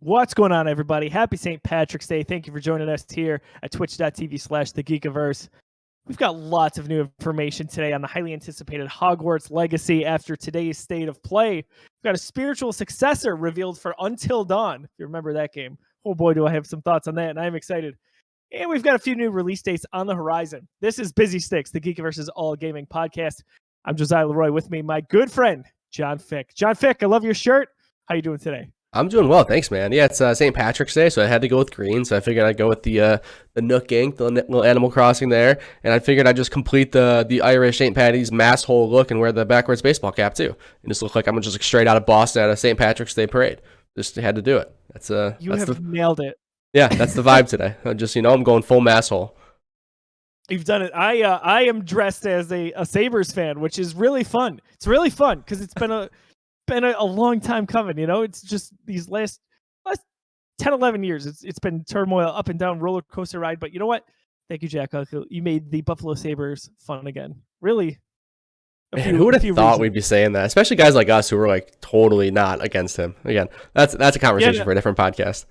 What's going on, everybody? Happy St. Patrick's Day. Thank you for joining us here at twitch.tv/thegeekiverse. We've got lots of new information today on the highly anticipated Hogwarts Legacy after today's state of play. We've got a spiritual successor revealed for Until Dawn, if you remember that game. Oh boy, do I have some thoughts on that, and I'm excited. And we've got a few new release dates on the horizon. This is Busy Sticks, the Geekiverse's all gaming podcast. I'm Josiah Leroy. With me, my good friend, John Fick. John Fick, I love your shirt. How you doing today? I'm doing well, thanks, man. Yeah, it's St. Patrick's Day, so I had to go with green. So I figured I'd go with the Nook ink, the little Animal Crossing there, and I figured I'd just complete the Irish St. Patty's mass hole look and wear the backwards baseball cap too, and just look like I'm just like straight out of Boston at a St. Patrick's Day parade. Just had to do it. Nailed it. Yeah, that's the vibe today. I'm going full mass hole. You've done it. I am dressed as a Sabres fan, which is really fun. It's really fun because it's been a long time coming, it's just these last 10, 11 years. It's been turmoil, up and down, roller coaster ride. But you know what? Thank you, Jack. You made the Buffalo Sabres fun again. Really. Man, who would have thought we'd be saying that? Especially guys like us who were like totally not against him. Again, that's a conversation for a different podcast.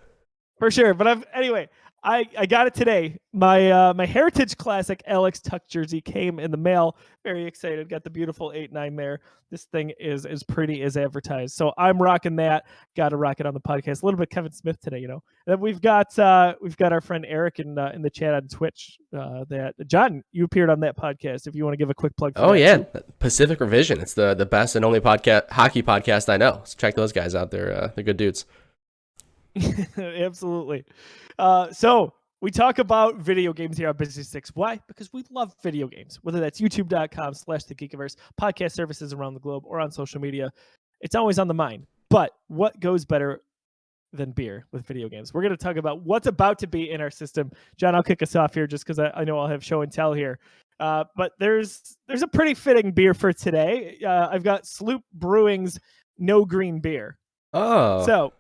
For sure. But anyway, I got it today. My Heritage Classic Alex Tuck jersey came in the mail. Very excited. Got the beautiful 8-9 there. This thing is as pretty as advertised. So I'm rocking that. Got to rock it on the podcast. A little bit Kevin Smith today, And then we've got our friend Eric in the chat on Twitch. That John, you appeared on that podcast. If you want to give a quick plug. Oh yeah, Pacific Revision. It's the best and only hockey podcast I know. So check those guys out. They're good dudes. Absolutely. So we talk about video games here on Busy Sticks. Why? Because we love video games, whether that's youtube.com/thegeekiverse, podcast services around the globe, or on social media. It's always on the mind. But what goes better than beer with video games? We're going to talk about what's about to be in our system. John, I'll kick us off here just because I know I'll have show and tell here. But there's a pretty fitting beer for today. I've got Sloop Brewing's No Green Beer. Oh. So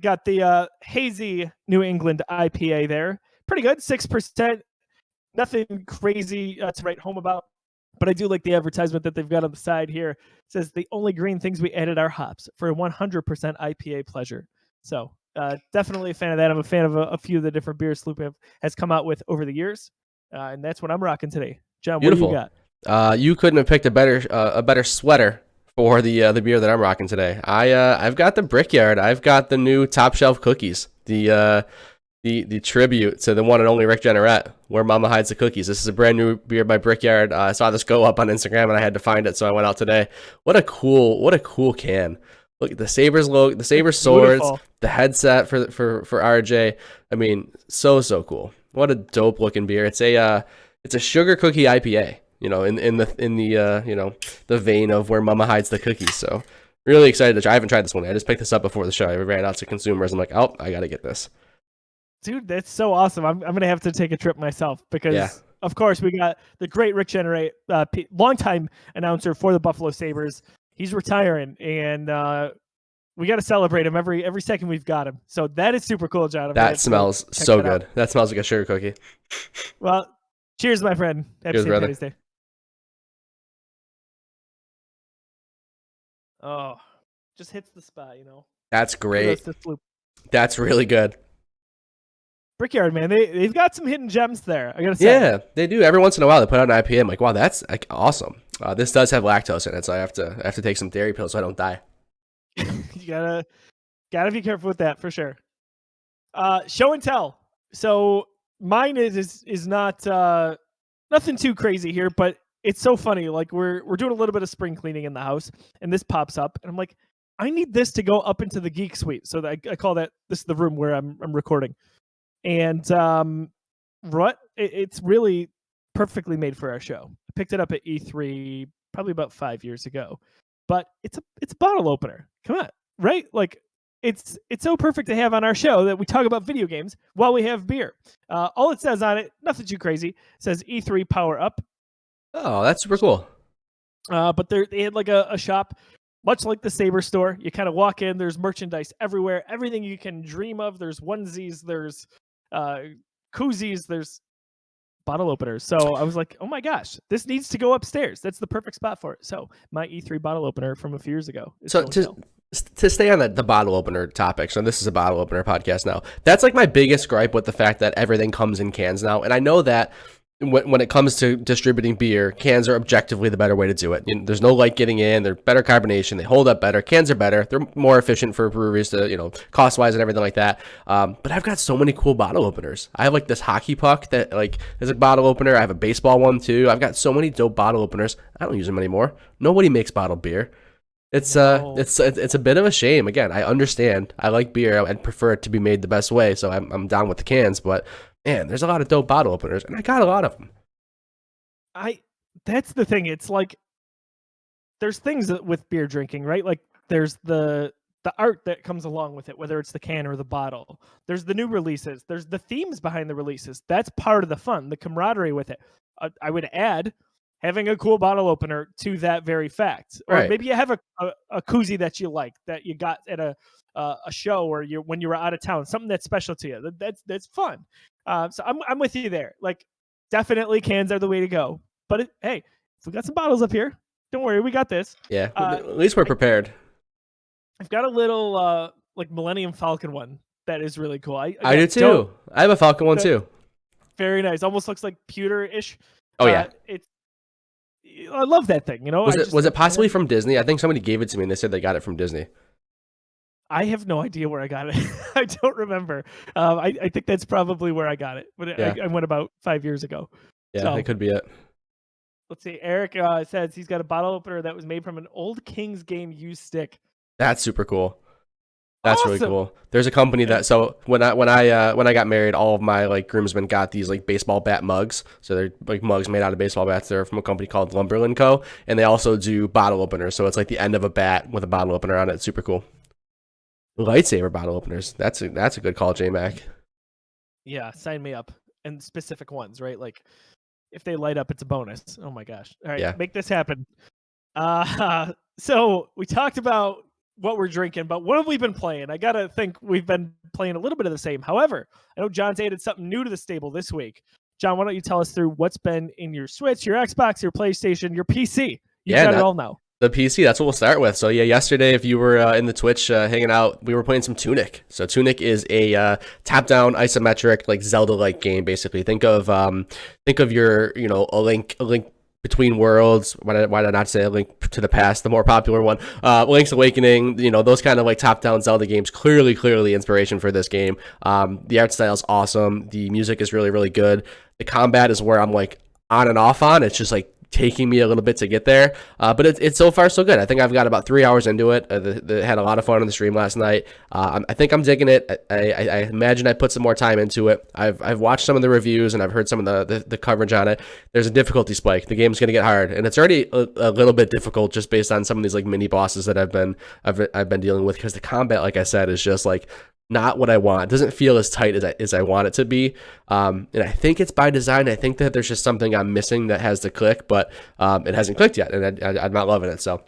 got the hazy New England IPA there. Pretty good, 6%. Nothing crazy to write home about. But I do like the advertisement that they've got on the side here. It says, the only green things we added are hops for a 100% IPA pleasure. So definitely a fan of that. I'm a fan of a few of the different beers Sloop has come out with over the years. And that's what I'm rocking today. John, Beautiful. What do you got? You couldn't have picked a better sweater for the beer that I'm rocking today. I've got the Brickyard. I've got the new Top Shelf Cookies. The tribute to the one and only Rick Jenneret, Where Mama Hides the Cookies. This is a brand new beer by Brickyard. I saw this go up on Instagram and I had to find it, so I went out today. What a cool can. Look at the Sabres logo, the Sabres swords, the headset for RJ. I mean, so cool. What a dope looking beer. It's a sugar cookie IPA. In the vein of Where Mama Hides the Cookies. So really excited to try. I haven't tried this one. I just picked this up before the show. I ran out to consumers. I'm like, oh, I got to get this. Dude, that's so awesome. I'm going to have to take a trip myself because, Of course, we got the great Rick Jenneret, longtime announcer for the Buffalo Sabres. He's retiring, and we got to celebrate him every second we've got him. So that is super cool, John. That smells so good. That smells like a sugar cookie. Well, cheers, my friend. Happy St. Patty's Day. Oh, just hits the spot, That's great. That's really good. Brickyard, man, they've got some hidden gems there, I gotta say. Yeah, they do. Every once in a while, they put out an IPA. I'm like, wow, that's like awesome. This does have lactose in it, so I have to take some dairy pills so I don't die. You gotta be careful with that for sure. Show and tell. So mine is not nothing too crazy here, but it's so funny. Like we're doing a little bit of spring cleaning in the house, and this pops up, and I'm like, I need this to go up into the geek suite. So I call that this is the room where I'm recording. And it's really perfectly made for our show. I picked it up at E3 probably about 5 years ago, but it's a bottle opener. Come on, right? Like it's so perfect to have on our show that we talk about video games while we have beer. All it says on it, nothing too crazy. It says E3 Power Up. Oh, that's super cool. But they had like a shop. Much like the Sabre store, you kind of walk in, there's merchandise everywhere, everything you can dream of. There's onesies, there's koozies, there's bottle openers. So I was like, oh my gosh, this needs to go upstairs. That's the perfect spot for it. So my E3 bottle opener from a few years ago is So going to to stay on the bottle opener topic, so this is a bottle opener podcast now. That's like my biggest gripe with the fact that everything comes in cans now. And I know that when it comes to distributing beer, cans are objectively the better way to do it. There's no light getting in. They're better carbonation. They hold up better. Cans are better. They're more efficient for breweries to, cost-wise and everything like that. But I've got so many cool bottle openers. I have like this hockey puck that like is a bottle opener. I have a baseball one too. I've got so many dope bottle openers. I don't use them anymore. Nobody makes bottled beer. It's a bit of a shame. Again, I understand. I like beer and prefer it to be made the best way, so I'm down with the cans. But man, there's a lot of dope bottle openers, and I got a lot of them. That's the thing. It's like there's things with beer drinking, right? Like there's the art that comes along with it, whether it's the can or the bottle. There's the new releases. There's the themes behind the releases. That's part of the fun, the camaraderie with it. I would add having a cool bottle opener to that very fact. Or Right. maybe you have a koozie that you like, that you got at a show or when you were out of town, something that's special to you. That's fun. So I'm with you there. Like definitely cans are the way to go. But hey, if we got some bottles up here, don't worry, we got this. Yeah, at least we're prepared. I've got a little like Millennium Falcon one that is really cool. I do too. Dope. I have a Falcon one too. Very nice. Almost looks like pewter-ish. Oh yeah. I love that thing. Was it possibly from Disney? I think somebody gave it to me and they said they got it from Disney. I have no idea where I got it. I don't remember. I think that's probably where I got it, but yeah. I went about 5 years ago. Yeah, so, that could be it. Let's see. Eric says he's got a bottle opener that was made from an old Kings game used stick. That's super cool. That's awesome. Really cool. There's a company that when I got married, all of my like groomsmen got these like baseball bat mugs. So they're like mugs made out of baseball bats. They're from a company called Lumberland Co. And they also do bottle openers. So it's like the end of a bat with a bottle opener on it. It's super cool. Lightsaber bottle openers. That's a good call, J-Mac. Yeah, sign me up. And specific ones, right? Like if they light up, it's a bonus. Oh my gosh. All right, make this happen. So we talked about what we're drinking, but what have we been playing? I gotta think we've been playing a little bit of the same. However, I know John's added something new to the stable this week. John, why don't you tell us through what's been in your Switch, your Xbox, your PlayStation, your PC? You got it all now. The PC, that's what we'll start with. So yeah, yesterday, if you were in the Twitch hanging out, we were playing some Tunic. So Tunic is a top-down isometric like Zelda-like game. Basically, think of your a link between worlds. Why did I not say A Link to the Past, the more popular one? Link's Awakening, those kind of like top-down Zelda games. Clearly inspiration for this game. The art style is awesome. The music is really, really good. The combat is where I'm like on and off on. It's just like taking me a little bit to get there, but it's so far so good. I think I've got about 3 hours into it. Had a lot of fun on the stream last night. I think I'm digging it. I imagine I put some more time into it. I've watched some of the reviews and I've heard some of the coverage on it. There's a difficulty spike. The game's going to get hard, and it's already a little bit difficult just based on some of these like mini bosses that I've been dealing with, because the combat, like I said, is just like not what I want. It doesn't feel as tight as I want it to be. And I think it's by design. I think that there's just something I'm missing that has to click, but it hasn't clicked yet, and I'm not loving it. So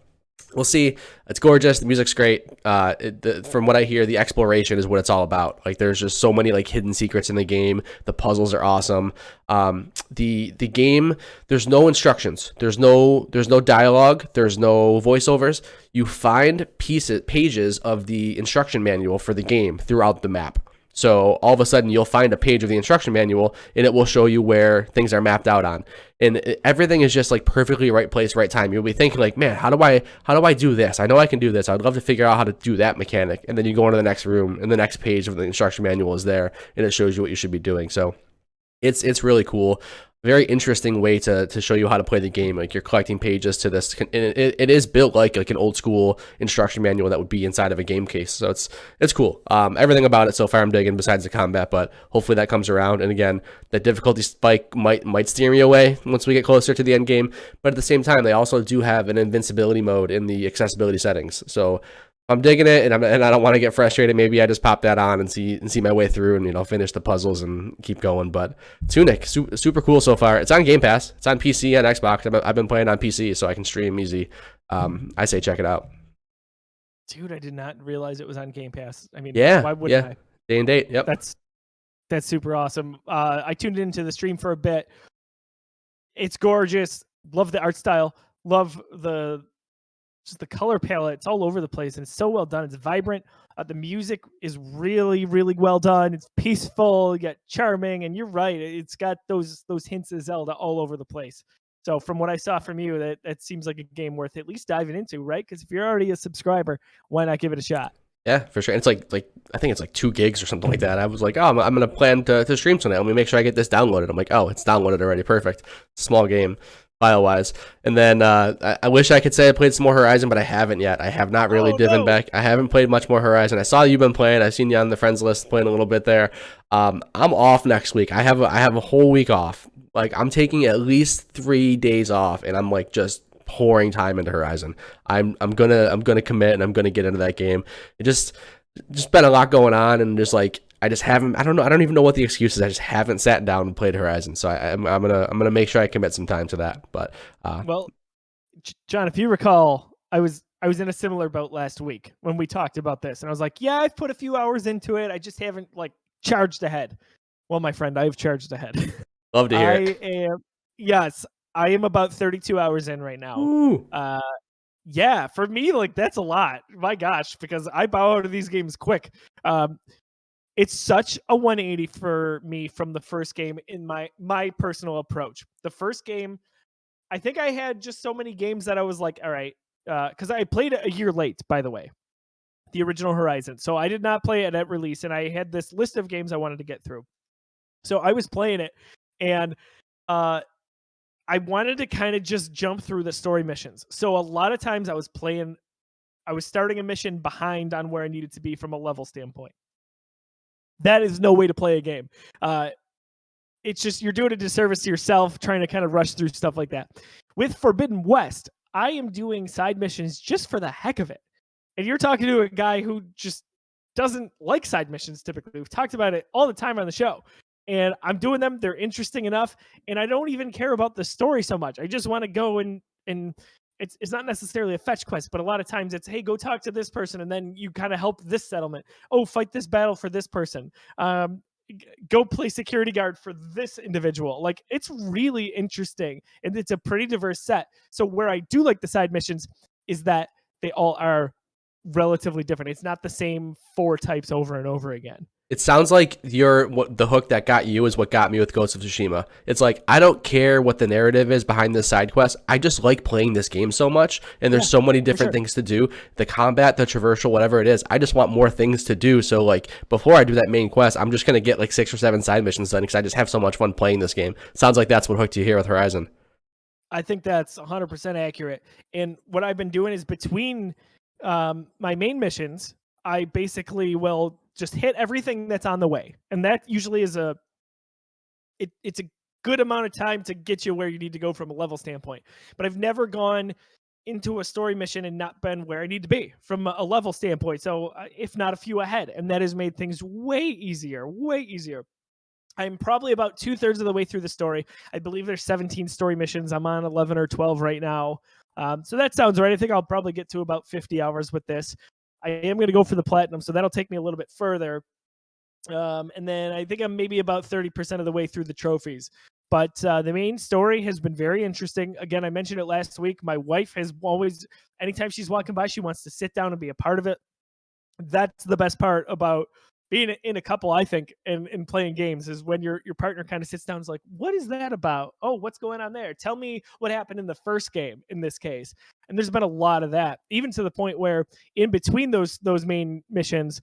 we'll see. It's gorgeous. The music's great. From what I hear, the exploration is what it's all about. Like there's just so many like hidden secrets in the game. The puzzles are awesome. The game, there's no instructions. There's no dialogue. There's no voiceovers. You find pages of the instruction manual for the game throughout the map. So all of a sudden you'll find a page of the instruction manual and it will show you where things are mapped out on. And everything is just like perfectly right place, right time. You'll be thinking like, man, how do I do this? I know I can do this. I'd love to figure out how to do that mechanic. And then you go into the next room and the next page of the instruction manual is there and it shows you what you should be doing. So it's really cool. Very interesting way to show you how to play the game. Like you're collecting pages to this. It is built like an old school instruction manual that would be inside of a game case. So it's cool. Everything about it so far I'm digging besides the combat, but hopefully that comes around. And again, that difficulty spike might steer me away once we get closer to the end game. But at the same time, they also do have an invincibility mode in the accessibility settings. So I'm digging it, and I don't want to get frustrated. Maybe I just pop that on and see my way through, and finish the puzzles and keep going. But Tunic, super cool so far. It's on Game Pass. It's on PC and Xbox. I've been playing on PC, so I can stream easy. I say check it out. Dude, I did not realize it was on Game Pass. I mean, yeah, why wouldn't I? Day and date. Yep. That's super awesome. I tuned into the stream for a bit. It's gorgeous. Love the art style. Love just the color palette. It's all over the place and it's so well done. It's vibrant. The music is really, really well done. It's peaceful, yet charming. And you're right. It's got those hints of Zelda all over the place. So from what I saw from you, that seems like a game worth at least diving into, right? Because if you're already a subscriber, why not give it a shot? Yeah, for sure. And it's like I think it's like 2 gigs or something like that. I was like, oh, I'm gonna plan to stream tonight. Let me make sure I get this downloaded. I'm like, oh, it's downloaded already. Perfect. Small game, file wise. And then I wish I could say I played some more Horizon, but I haven't yet. I have not really diving back. I haven't played much more Horizon. I saw you've been playing. I've seen you on the friends list playing a little bit there. I'm off next week. I have a whole week off. Like I'm taking at least 3 days off, and I'm like just pouring time into Horizon. I'm gonna commit and I'm gonna get into that game. It just been a lot going on, and just like I just haven't. I don't even know what the excuse is. I just haven't sat down and played Horizon. So I'm gonna make sure I commit some time to that. But well, John, if you recall, I was in a similar boat last week when we talked about this, and I was like, yeah, I've put a few hours into it. I just haven't like charged ahead. Well, my friend, I've charged ahead. Love to hear it. Yes. I am about 32 hours in right now. Yeah, for me, like that's a lot. My gosh, because I bow out of these games quick. It's such a 180 for me from the first game in my personal approach. The first game, I think I had just so many games that I was like, all right, because I played it a year late, by the way, the original Horizon. So I did not play it at release, and I had this list of games I wanted to get through. So I was playing it, and I wanted to kind of just jump through the story missions. So a lot of times I was starting a mission behind on where I needed to be from a level standpoint. That is no way to play a game. It's just, you're doing a disservice to yourself trying to kind of rush through stuff like that. With Forbidden West, I am doing side missions just for the heck of it. And you're talking to a guy who just doesn't like side missions typically. We've talked about it all the time on the show. And I'm doing them. They're interesting enough. And I don't even care about the story so much. I just want to go and it's not necessarily a fetch quest, but a lot of times it's, hey, go talk to this person. And then you kind of help this settlement. Oh, fight this battle for this person. Go play security guard for this individual. Like it's really interesting. And it's a pretty diverse set. So where I do like the side missions is that they all are relatively different. It's not the same 4 types over and over again. It sounds like the hook that got you is what got me with Ghost of Tsushima. It's like, I don't care what the narrative is behind this side quest. I just like playing this game so much, and there's so many different things to do. The combat, the traversal, whatever it is, I just want more things to do. So like before I do that main quest, I'm just going to get like 6 or 7 side missions done because I just have so much fun playing this game. Sounds like that's what hooked you here with Horizon. I think that's 100% accurate. And what I've been doing is between my main missions, I basically will just hit everything that's on the way. And that usually is it's a good amount of time to get you where you need to go from a level standpoint. But I've never gone into a story mission and not been where I need to be from a level standpoint. So if not a few ahead, and that has made things way easier. I'm probably about 2/3 of the way through the story. I believe there's 17 story missions. I'm on 11 or 12 right now. So that sounds right. I think I'll probably get to about 50 hours with this. I am going to go for the platinum, so that'll take me a little bit further. And then I think I'm maybe about 30% of the way through the trophies. But the main story has been very interesting. Again, I mentioned it last week. My wife has always, anytime she's walking by, she wants to sit down and be a part of it. That's the best part about being in a couple, I think, and playing games is when your partner kind of sits down and is like, what is that about? Oh, what's going on there? Tell me what happened in the first game in this case. And there's been a lot of that, even to the point where in between those main missions,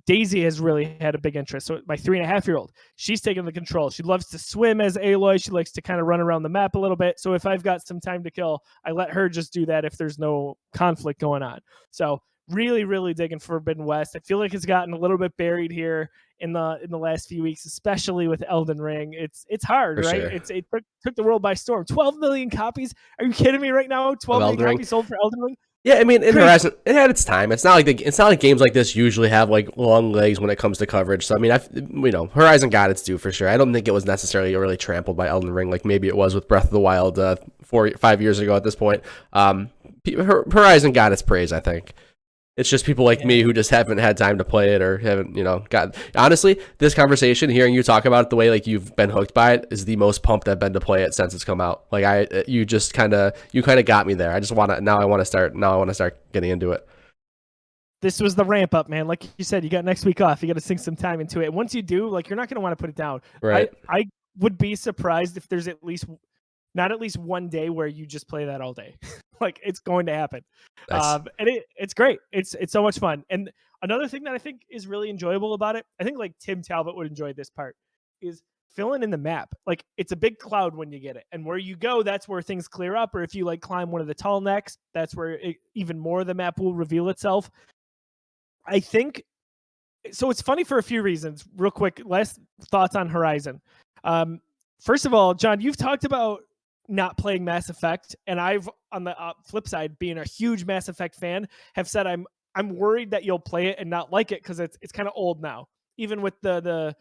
Daisy has really had a big interest. So my 3.5-year-old, she's taking the control. She loves to swim as Aloy. She likes to kind of run around the map a little bit. So if I've got some time to kill, I let her just do that if there's no conflict going on. So really, really digging Forbidden West. I feel like it's gotten a little bit buried here in the last few weeks, especially with Elden Ring. It's hard, For right? sure. It took the world by storm. 12 million copies. Are you kidding me right now? 12 million copies sold for Elden Ring? Yeah, I mean, in Horizon, it had its time. It's not like games like this usually have like long legs when it comes to coverage. So I mean, Horizon got its due for sure. I don't think it was necessarily really trampled by Elden Ring like maybe it was with Breath of the Wild 4 or 5 years ago at this point. Horizon got its praise, I think. It's just people like me who just haven't had time to play it or haven't, got. Honestly, this conversation, hearing you talk about it the way like you've been hooked by it, is the most pumped I've been to play it since it's come out. Like you kind of got me there. I want to start getting into it. This was the ramp up, man. Like you said, you got next week off. You got to sink some time into it. And once you do, like, you're not going to want to put it down. Right. I would be surprised if there's not at least one day where you just play that all day. Like, it's going to happen. Nice. And it's great. It's so much fun. And another thing that I think is really enjoyable about it, I think like Tim Talbot would enjoy this part, is filling in the map. Like, it's a big cloud when you get it. And where you go, that's where things clear up. Or if you like climb one of the tall necks, that's where even more of the map will reveal itself. I think so. It's funny for a few reasons. Real quick, last thoughts on Horizon. First of all, John, you've talked about not playing Mass Effect, and I've, on the flip side, being a huge Mass Effect fan, have said I'm worried that you'll play it and not like it because it's kind of old now. Even with the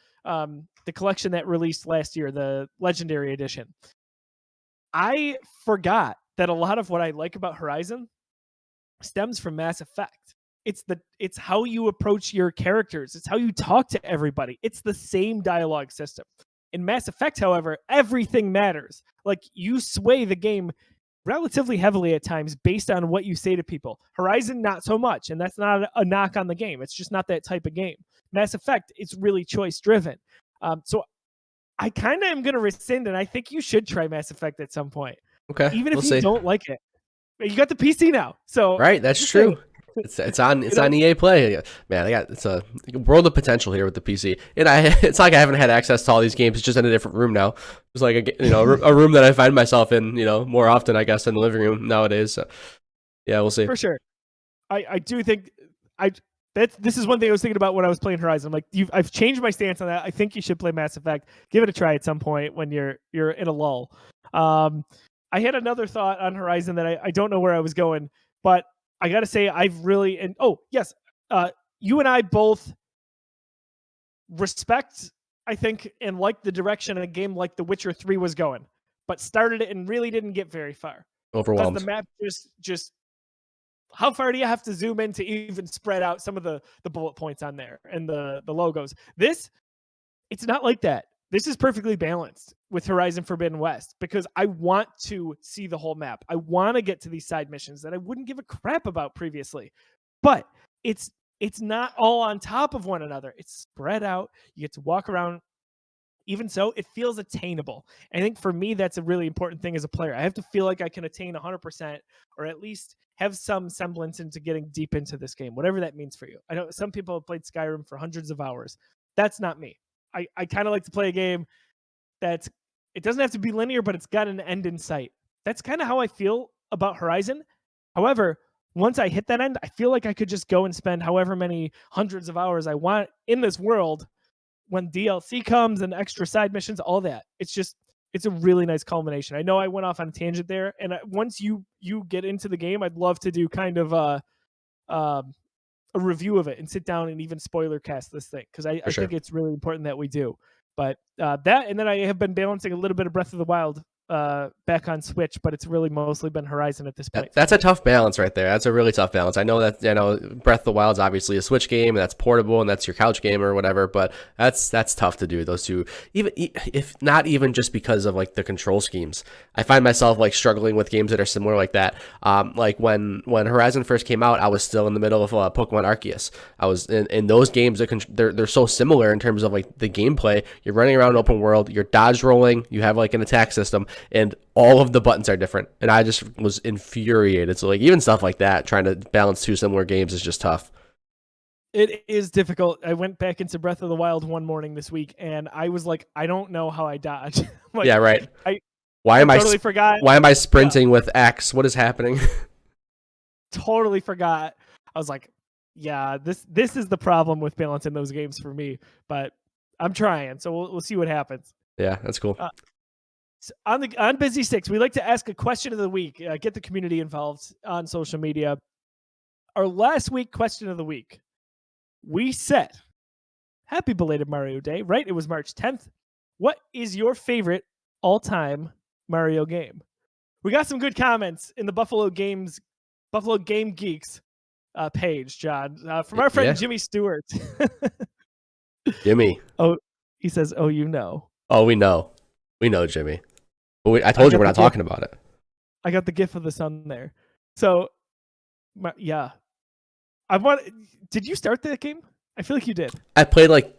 collection that released last year, the Legendary Edition, I forgot that a lot of what I like about Horizon stems from Mass Effect. It's how you approach your characters. It's how you talk to everybody. It's the same dialogue system. In Mass Effect, however, everything matters. Like, you sway the game relatively heavily at times based on what you say to people. Horizon, not so much, and that's not a knock on the game. It's just not that type of game. Mass Effect, it's really choice driven. So I kind of am going to rescind, and I think you should try Mass Effect at some point. Okay, even if you don't like it. You got the PC now, so right. That's true. It's on EA Play, man. It's a world of potential here with the PC, and it's like I haven't had access to all these games. It's just in a different room now. It's like a room that I find myself in, more often, I guess, in the living room nowadays. So, yeah, we'll see. For sure, I do think this is one thing I was thinking about when I was playing Horizon. I'm like, I've changed my stance on that. I think you should play Mass Effect. Give it a try at some point when you're in a lull. I had another thought on Horizon that I don't know where I was going, but I got to say, you and I both respect, I think, and like the direction a game like The Witcher 3 was going, but started it and really didn't get very far. Overwhelmed. Because the map just how far do you have to zoom in to even spread out some of the bullet points on there and the logos? It's not like that. This is perfectly balanced with Horizon Forbidden West because I want to see the whole map. I want to get to these side missions that I wouldn't give a crap about previously. But it's not all on top of one another. It's spread out. You get to walk around. Even so, it feels attainable. And I think for me, that's a really important thing as a player. I have to feel like I can attain 100% or at least have some semblance into getting deep into this game, whatever that means for you. I know some people have played Skyrim for hundreds of hours. That's not me. I kind of like to play a game it doesn't have to be linear, but it's got an end in sight. That's kind of how I feel about Horizon. However, once I hit that end, I feel like I could just go and spend however many hundreds of hours I want in this world when DLC comes and extra side missions, all that. It's a really nice culmination. I know I went off on a tangent there, and once you get into the game, I'd love to do kind of a review of it and sit down and even spoiler cast this thing because I think it's really important that we do. But that, and then I have been balancing a little bit of Breath of the Wild back on Switch, but it's really mostly been Horizon at this point. That's a tough balance right there. That's a really tough balance. I know that Breath of the Wild is obviously a Switch game, and that's portable, and that's your couch game or whatever. But that's tough to do those two, even if not even just because of like the control schemes. I find myself like struggling with games that are similar like that. Like when Horizon first came out, I was still in the middle of Pokemon Arceus. I was in those games. They're so similar in terms of like the gameplay. You're running around open world. You're dodge rolling. You have like an attack system. And all of the buttons are different. And I just was infuriated. So like even stuff like that, trying to balance two similar games is just tough. It is difficult. I went back into Breath of the Wild one morning this week, and I was like, I don't know how I dodge. Like, yeah, right. Why am I sprinting with X? What is happening? Totally forgot. I was like, yeah, this is the problem with balancing those games for me. But I'm trying, so we'll see what happens. Yeah, that's cool. On Busy Sticks, we like to ask a question of the week, get the community involved on social media. Our last week question of the week, we said, happy belated Mario Day, right? It was March 10th. What is your favorite all-time Mario game? We got some good comments in the Buffalo Game Geeks page, John, from our friend Jimmy Stewart. Jimmy. Oh, he says, "Oh, you know." Oh, we know, Jimmy. But I told you we're not talking about it. I got the gif of the sun there. So, yeah, Did you start that game? I feel like you did. I played like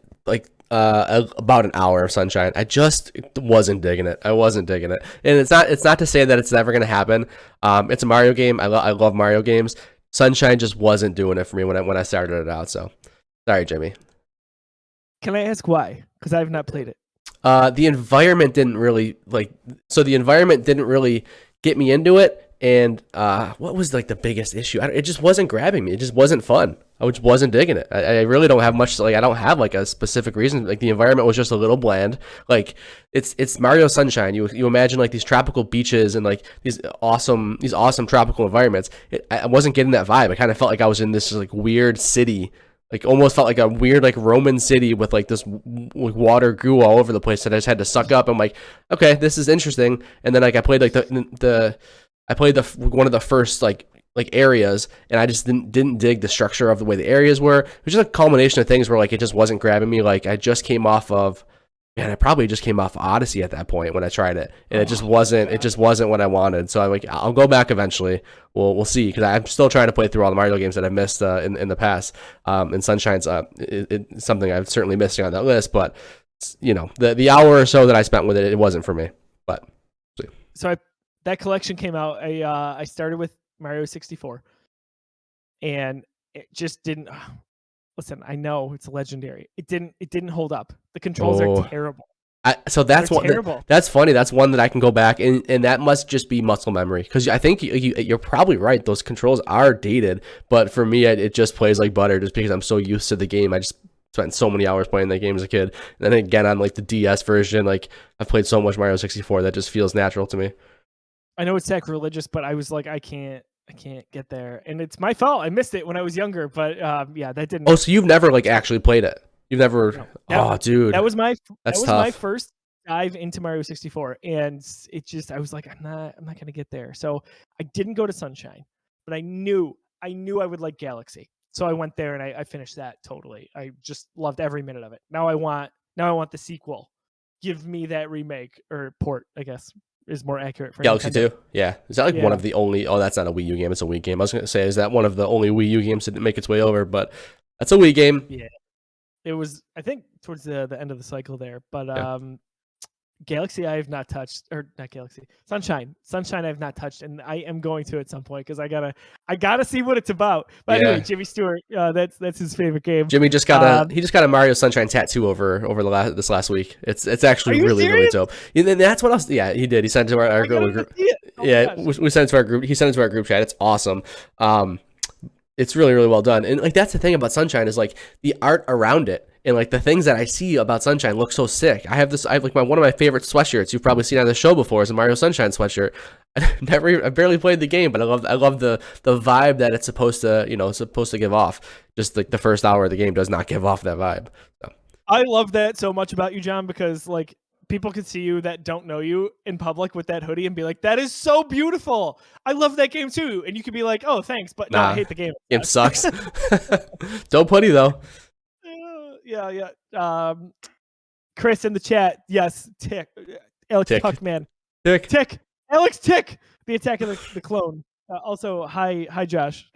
about an hour of Sunshine. I just wasn't digging it. I wasn't digging it, and it's not to say that it's never gonna happen. It's a Mario game. I love Mario games. Sunshine just wasn't doing it for me when I started it out. So, sorry, Jimmy. Can I ask why? Because I have not played it. The environment didn't really the environment didn't really get me into it. And what was like the biggest issue? It just wasn't grabbing me. It just wasn't fun. I just wasn't digging it. I really don't have much. Like I don't have like a specific reason. Like the environment was just a little bland. Like it's Mario Sunshine. You imagine like these tropical beaches and like these awesome tropical environments. I wasn't getting that vibe. I kind of felt like I was in this like weird city. Like almost felt like a weird like Roman city with like this water goo all over the place that I just had to suck up. I'm like, okay, this is interesting. And then like I played like one of the first like areas, and I just didn't dig the structure of the way the areas were. It was just a culmination of things where like it just wasn't grabbing me. Like I probably just came off Odyssey at that point when I tried it, and it just wasn't what I wanted. So I'm like, I'll go back eventually. We'll see, because I'm still trying to play through all the Mario games that I've missed in the past. And Sunshine's it's something I've certainly missing on that list, but you know, the hour or so that I spent with it wasn't for me. But so that collection came out. I started with Mario 64, and it just didn't. Listen, I know it's legendary. It didn't hold up. The controls are terrible. That's funny. That's one that I can go back and that must just be muscle memory, because I think you're probably right. Those controls are dated, but for me, it just plays like butter just because I'm so used to the game. I just spent so many hours playing that game as a kid, and then again on like the DS version, like I've played so much Mario 64 that just feels natural to me. I know it's sacrilegious, but I was like, I can't get there, and it's my fault. I missed it when I was younger, but yeah, that didn't. Oh, so you've never like actually played it? You've never? No. Oh, dude, that was my tough. My first dive into Mario 64, and it just I was like, I'm not gonna get there. So I didn't go to Sunshine, but I knew I would like Galaxy, so I went there and I finished that totally. I just loved every minute of it. Now I want the sequel. Give me that remake or port, I guess is more accurate for Galaxy Nintendo. 2. Yeah. Is that like one of the only... Oh, that's not a Wii U game. It's a Wii game. I was going to say, is that one of the only Wii U games that didn't make its way over? But that's a Wii game. Yeah. It was, I think, towards the end of the cycle there. But Galaxy I have not touched, or not Galaxy, Sunshine I have not touched, and I am going to at some point, because I gotta see what it's about. But anyway, Jimmy Stewart, that's his favorite game. Jimmy just got he just got a Mario Sunshine tattoo over this last week. It's actually really dope. And that's what else. Yeah, he did. He sent it to our group. We sent it to our group. He sent it to our group chat. It's awesome. It's really, really well done. And like that's the thing about Sunshine is like the art around it. And like the things that I see about Sunshine look so sick. I have like one of my favorite sweatshirts you've probably seen on the show before is a Mario Sunshine sweatshirt. I barely played the game, but I love the vibe that it's supposed to give off. Just like the first hour of the game does not give off that vibe. So. I love that so much about you, John, because like people can see you that don't know you in public with that hoodie and be like, that is so beautiful. I love that game too. And you could be like, oh, thanks, but no, I hate the game. Game sucks. Dope hoodie though. Yeah. Chris in the chat. Yes, Tick. Alex Tuck, man. Tick. Alex Tick. The Attack of the Clone. Also, hi, Josh.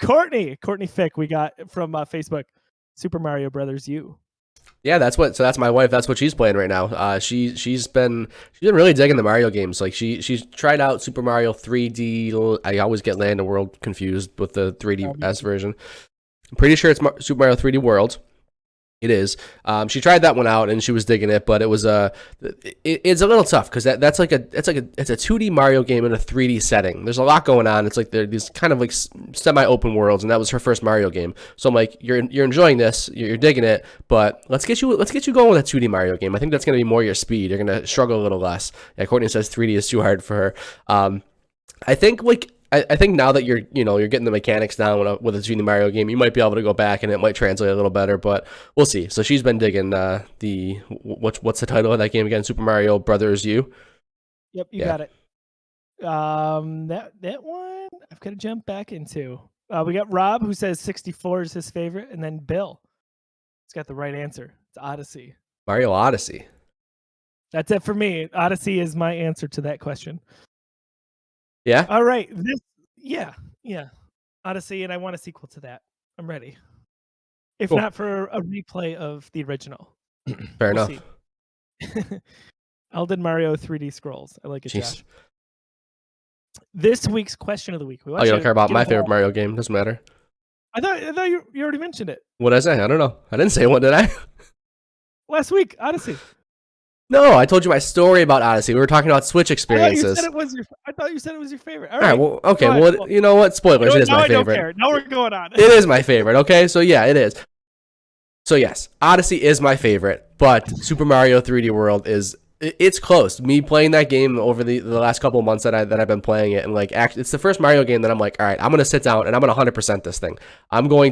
Courtney Fick. We got from Facebook. Super Mario Brothers U. Yeah, that's my wife. That's what she's playing right now. She's been really digging the Mario games. Like she's tried out Super Mario 3D. I always get Land of World confused with the 3DS version. I'm pretty sure it's Super Mario 3D World. It is. She tried that one out and she was digging it, but it was it's a little tough because it's a 2D Mario game in a 3D setting. There's a lot going on. It's like these kind of like semi-open worlds, and that was her first Mario game. So I'm like, you're enjoying this, you're digging it, but let's get you going with a 2D Mario game. I think that's gonna be more your speed. You're gonna struggle a little less. Yeah, Courtney says 3D is too hard for her. I think now that you're getting the mechanics down with a 2D Mario game, you might be able to go back and it might translate a little better, but we'll see. So she's been digging what's the title of that game again? Super Mario Brothers U. Yep, you got it. That one I've got to jump back into. We got Rob who says 64 is his favorite, and then Bill. He's got the right answer. It's Odyssey. Mario Odyssey. That's it for me. Odyssey is my answer to that question. Yeah. All right. Yeah. Odyssey, and I want a sequel to that. I'm ready. If Cool. not for a replay of the original. Fair enough. Elden Mario 3D Scrolls. I like it, Jeez. Josh. This week's question of the week. You don't care about my favorite Mario game? Doesn't matter. I thought you already mentioned it. What did I say? I don't know. I didn't say one, did I? Last week, Odyssey. No, I told you my story about Odyssey. We were talking about Switch experiences. I thought you said it was your favorite. All right, well, okay. Well, you know what? Spoilers. It is my favorite. I don't care. Now we're going on. It is my favorite, okay? So, yeah, it is. So, yes, Odyssey is my favorite, but Super Mario 3D World it's close. Me playing that game over the last couple of months that I've been playing it, and like it's the first Mario game that I'm like, all right, I'm gonna sit down and I'm gonna 100% this thing. I'm gonna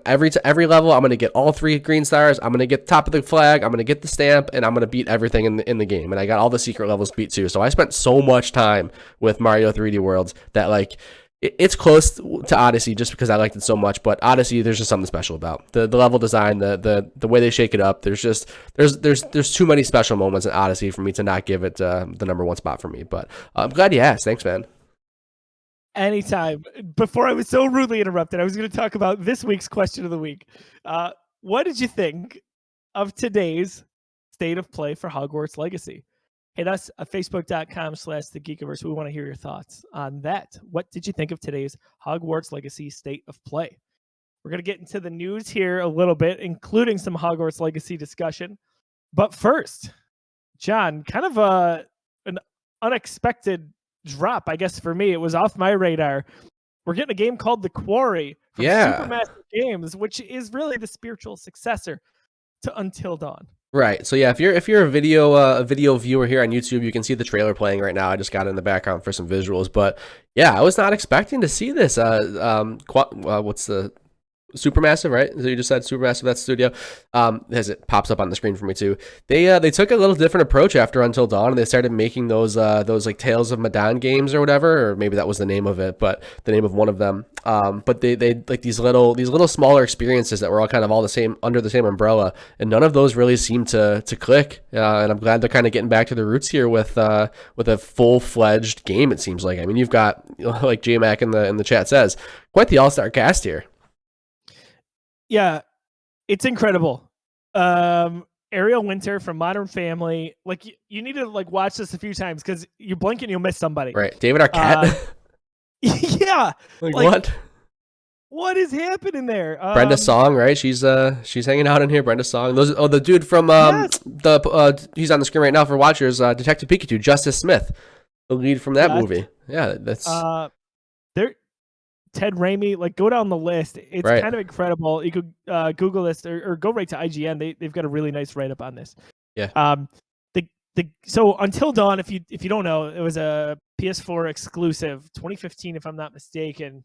every level I'm gonna get all 3 green stars. I'm gonna get top of the flag. I'm gonna get the stamp, and I'm gonna beat everything in the game. And I got all the secret levels beat too. So I spent so much time with Mario 3D Worlds that like. It's close to Odyssey just because I liked it so much, but Odyssey, there's just something special about the level design, the way they shake it up. There's too many special moments in Odyssey for me to not give it the number 1 spot for me. But I'm glad you asked. Thanks, man. Anytime. Before I was so rudely interrupted, I was going to talk about this week's question of the week. What did you think of today's state of play for Hogwarts Legacy? Hit us at facebook.com/thegeekiverse. We want to hear your thoughts on that. What did you think of today's Hogwarts Legacy state of play? We're going to get into the news here a little bit, including some Hogwarts Legacy discussion. But first, John, kind of an unexpected drop, I guess, for me. It was off my radar. We're getting a game called The Quarry from Supermassive Games, which is really the spiritual successor to Until Dawn. Right. So yeah, if you're a video viewer here on YouTube, you can see the trailer playing right now. I just got it in the background for some visuals, but yeah, I was not expecting to see this. What's the Supermassive, right? So you just said Supermassive, that studio. As it pops up on the screen for me too. They took a little different approach after Until Dawn, and they started making those like Tales of Madame games or whatever, or maybe that was the name of it, but the name of one of them. But they like these little smaller experiences that were all kind of all the same under the same umbrella, and none of those really seem to click. And I'm glad they're kind of getting back to the roots here with a full-fledged game. It seems like. I mean, you've got, like J-Mac in the chat says, quite the all-star cast here. Yeah, it's incredible. Ariel Winter from Modern Family. Like you need to like watch this a few times because you blink and you'll miss somebody. Right, David Arquette. Yeah. Like what? What is happening there? Brenda Song, right? She's hanging out in here. Brenda Song. The dude from yes. he's on the screen right now for watchers. Detective Pikachu, Justice Smith, the lead from that movie. Yeah, that's. Ted Raimi, like go down the list. It's right. Kind of incredible. You could Google this or go right to IGN. They've got a really nice write up on this. Yeah. So Until Dawn, if you don't know, it was a PS4 exclusive, 2015, if I'm not mistaken.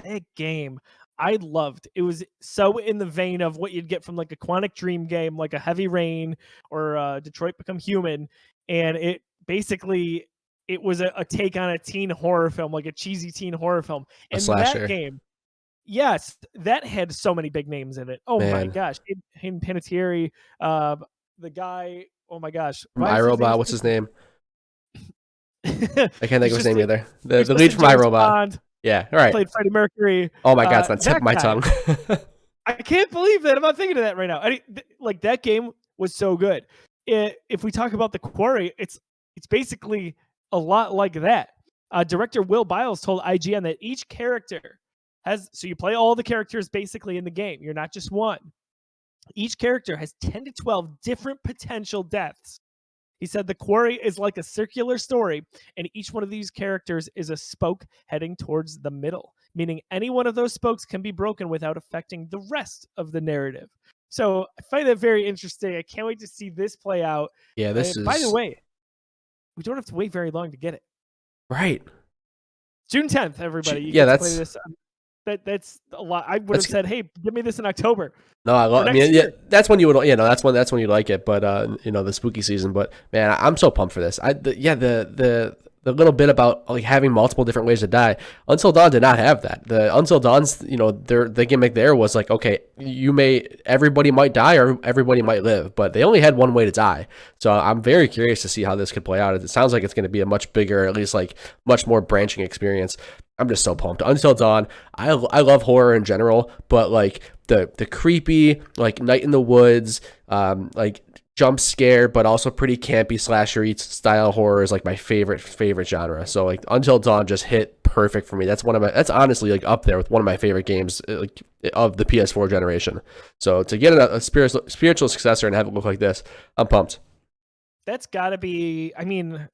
That game I loved. It was so in the vein of what you'd get from like a Quantic Dream game, like a Heavy Rain or Detroit Become Human, and it basically. It was a take on a teen horror film, like a cheesy teen horror film. And that game, yes, that had so many big names in it. Oh, man. My gosh. Hayden Panettiere, the guy, oh my gosh. iRobot, what's his name? I can't think of his name either. The lead from iRobot. Bond, yeah, all right. Played Freddie Mercury. Oh my God, it's on the tip of my tongue. I can't believe that. I'm not thinking of that right now. Like that game was so good. If we talk about The Quarry, it's basically a lot like that. Director Will Biles told IGN that each character so you play all the characters basically in the game. You're not just one. Each character has 10 to 12 different potential deaths. He said the Quarry is like a circular story, and each one of these characters is a spoke heading towards the middle, meaning any one of those spokes can be broken without affecting the rest of the narrative. So I find that very interesting. I can't wait to see this play out. Yeah, By the way, we don't have to wait very long to get it. Right. June 10th, everybody. That's play this. That's a lot. I would have said, "Hey, give me this in October." No, that's when you would. That's when you like it. But the spooky season. But man, I'm so pumped for this. The the little bit about like having multiple different ways to die. Until Dawn did not have that. The Until Dawn's, the gimmick there was like, okay, everybody might die or everybody might live, but they only had one way to die. So I'm very curious to see how this could play out. It sounds like it's going to be a much bigger, at least like much more branching experience. I'm just so pumped. Until Dawn, I love horror in general, but like the creepy, like Night in the Woods, like jump scare, but also pretty campy slasher style horror is like my favorite genre. So like Until Dawn just hit perfect for me. That's honestly like up there with one of my favorite games like of the PS4 generation. So to get a spiritual successor and have it look like this, I'm pumped. That's got to be. I mean,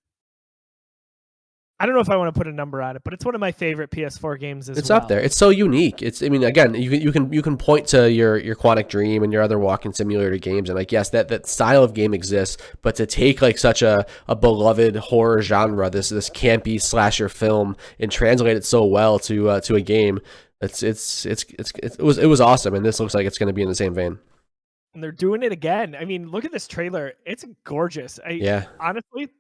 I don't know if I want to put a number on it, but it's one of my favorite PS4 games as well. It's up there. It's so unique. I mean, again, you can point to your Quantic Dream and your other walking simulator games, and like, yes, that style of game exists, but to take like such a beloved horror genre, this campy slasher film, and translate it so well to a game, it was awesome, and this looks like it's going to be in the same vein. And they're doing it again. I mean, look at this trailer. It's gorgeous. Honestly,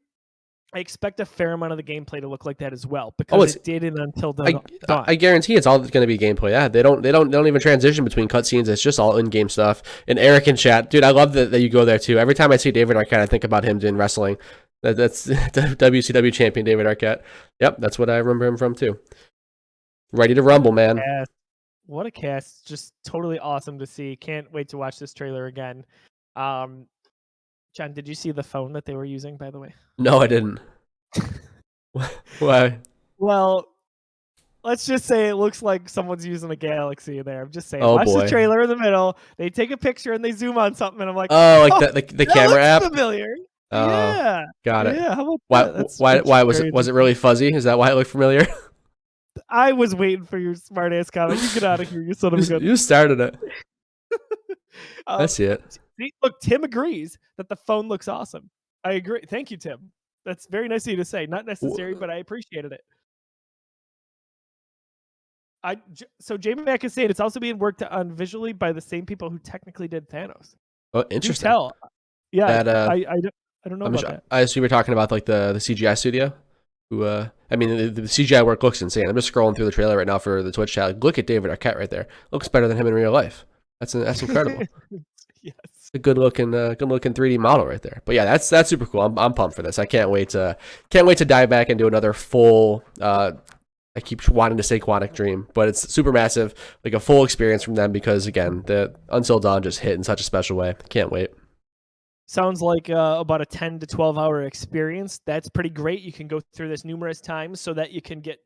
I expect a fair amount of the gameplay to look like that as well, because it did it Until Dawn. I guarantee it's all going to be gameplay. Yeah, they don't even transition between cutscenes. It's just all in-game stuff. And Eric in chat, dude, I love that you go there too. Every time I see David Arquette, I think about him doing wrestling. That's WCW champion David Arquette. Yep, that's what I remember him from too. Ready to rumble, man. What a cast! Just totally awesome to see. Can't wait to watch this trailer again. John, did you see the phone that they were using, by the way? No, I didn't. Why? Well, let's just say it looks like someone's using a Galaxy there. I'm just saying. Oh, watch boy. the trailer in the middle. They take a picture and they zoom on something, and I'm like, oh, like the camera app. Familiar. Oh, yeah. Got it. Yeah. How about that? Why was it really fuzzy? Is that why it looked familiar? I was waiting for your smart ass comment. You get out of here. You son of a gun. You started it. I see it. Look, Tim agrees that the phone looks awesome. I agree. Thank you, Tim. That's very nice of you to say. Not necessary, but I appreciated it. So Jamie Mack is saying it's also being worked on visually by the same people who technically did Thanos. Oh, interesting. You tell. Yeah, that, I don't know about that. I assume you're talking about like the CGI studio. Who I mean, the CGI work looks insane. I'm just scrolling through the trailer right now for the Twitch chat. Look at David Arquette right there. Looks better than him in real life. That's incredible. Yes. A good looking 3D model right there. But yeah, that's super cool. I'm pumped for this. I can't wait to dive back into another full. I keep wanting to say Quantic Dream, but it's Supermassive, like a full experience from them, because again, the Until Dawn just hit in such a special way. Can't wait. Sounds like about a 10 to 12 hour experience. That's pretty great. You can go through this numerous times so that you can get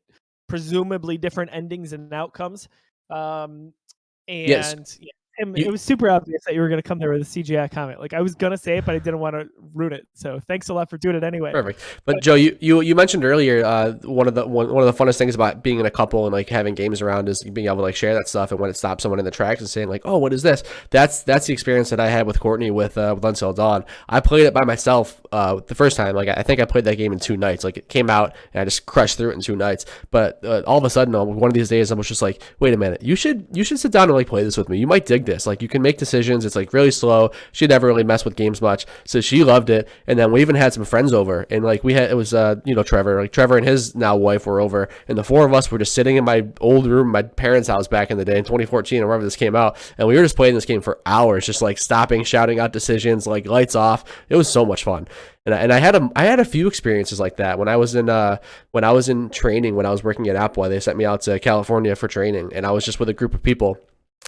presumably different endings and outcomes. Yes. It was super obvious that you were going to come there with a CGI comment. Like, I was going to say it, but I didn't want to ruin it. So thanks a lot for doing it anyway. Perfect. But Joe, you mentioned earlier one of the funnest things about being in a couple and like having games around is being able to like share that stuff, and when it stops someone in the tracks and saying like, oh, what is this? That's the experience that I had with Courtney with Until Dawn. I played it by myself the first time. Like, I think I played that game in 2 nights. Like, it came out and I just crushed through it in 2 nights. But all of a sudden, one of these days, I was just like, wait a minute, you should sit down and like play this with me. You might dig this. Like, you can make decisions. It's like really slow. She never really messed with games much, so she loved it. And then we even had some friends over, and like it was Trevor and his now wife were over, and the 4 of us were just sitting in my old room, my parents' house back in the day in 2014 or wherever this came out, and we were just playing this game for hours, just like stopping, shouting out decisions, like lights off. It was so much fun. And I had a few experiences like that when I was in training, when I was working at Apple. They sent me out to California for training, and I was just with a group of people.